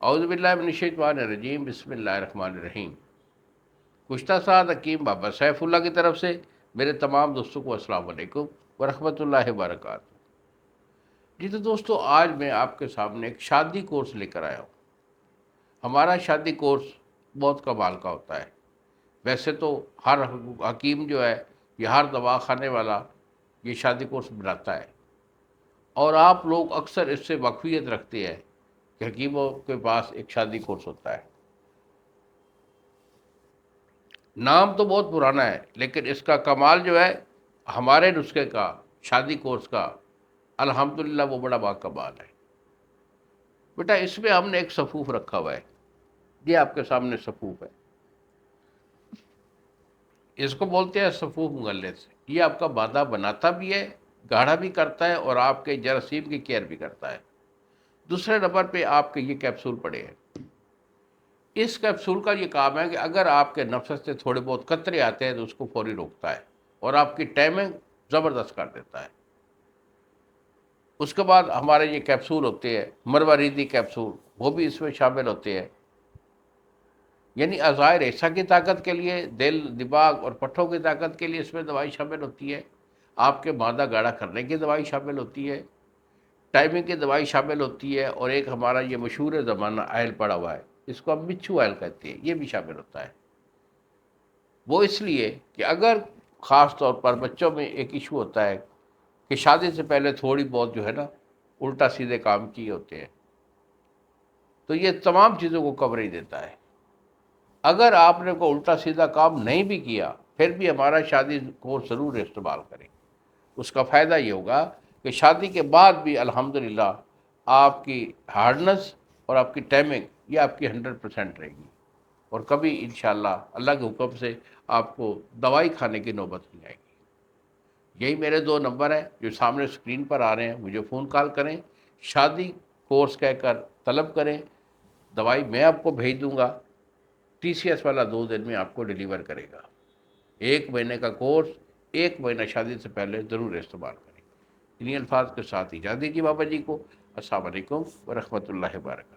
اعوذ باللہ من الشیطان الرجیم، بسم اللہ الرحمن الرحیم۔ گزشتہ ساتھ حکیم بابا سیف اللہ کی طرف سے میرے تمام دوستوں کو السلام علیکم ورحمۃ اللہ وبرکاتہ۔ جی تو دوستو، آج میں آپ کے سامنے ایک شادی کورس لے کر آیا ہوں۔ ہمارا شادی کورس بہت کمال کا ہوتا ہے۔ ویسے تو ہر حکیم جو ہے یا ہر دوا خانے والا یہ شادی کورس بناتا ہے، اور آپ لوگ اکثر اس سے واقفیت رکھتے ہیں کہ حکیموں کے پاس ایک شادی کورس ہوتا ہے۔ نام تو بہت پرانا ہے، لیکن اس کا کمال جو ہے ہمارے نسخے کا، شادی کورس کا، الحمدللہ وہ بڑا باکمال ہے۔ بیٹا اس میں ہم نے ایک صفوف رکھا ہوا ہے، یہ آپ کے سامنے صفوف ہے، اس کو بولتے ہیں صفوف مغلظ۔ یہ آپ کا مادہ بناتا بھی ہے، گاڑھا بھی کرتا ہے، اور آپ کے جراثیم کی کیئر بھی کرتا ہے۔ دوسرے نمبر پہ آپ کے یہ کیپسول پڑے ہیں۔ اس کیپسول کا یہ کام ہے کہ اگر آپ کے نفس سے تھوڑے بہت قطرے آتے ہیں تو اس کو فوری روکتا ہے، اور آپ کی ٹائمنگ زبردست کر دیتا ہے۔ اس کے بعد ہمارے یہ کیپسول ہوتے ہیں مرواریدی کیپسول، وہ بھی اس میں شامل ہوتے ہیں، یعنی اعضائے ریشہ کی طاقت کے لیے، دل، دماغ اور پٹھوں کی طاقت کے لیے اس میں دوائی شامل ہوتی ہے، آپ کے مادہ گاڑھا کرنے کی دوائی شامل ہوتی ہے، ٹائمنگ کی دوائی شامل ہوتی ہے، اور ایک ہمارا یہ مشہور زمانہ آئل پڑا ہوا ہے، اس کو ہم مچھو آئل کہتے ہیں، یہ بھی شامل ہوتا ہے۔ وہ اس لیے کہ اگر خاص طور پر بچوں میں ایک ایشو ہوتا ہے کہ شادی سے پہلے تھوڑی بہت جو ہے نا الٹا سیدھے کام کیے ہوتے ہیں، تو یہ تمام چیزوں کو کوریج دیتا ہے۔ اگر آپ نے کوئی الٹا سیدھا کام نہیں بھی کیا، پھر بھی ہمارا شادی کورس ضرور استعمال کریں۔ اس کا فائدہ یہ ہوگا کہ شادی کے بعد بھی الحمدللہ آپ کی ہارڈنس اور آپ کی ٹائمنگ یہ آپ کی 100% رہے گی، اور کبھی انشاءاللہ اللہ کے حکم سے آپ کو دوائی کھانے کی نوبت نہیں آئے گی۔ یہی میرے 2 نمبر ہیں جو سامنے اسکرین پر آ رہے ہیں، مجھے فون کال کریں، شادی کورس کہہ کر طلب کریں، دوائی میں آپ کو بھیج دوں گا۔ ٹی سی ایس والا 2 دن میں آپ کو ڈیلیور کرے گا۔ 1 مہینے کا کورس، 1 مہینہ شادی سے پہلے ضرور استعمال کریں۔ انہی الفاظ کے ساتھ اجازت دیجیے بابا جی کو۔ السلام علیکم ورحمۃ اللہ وبرکاتہ۔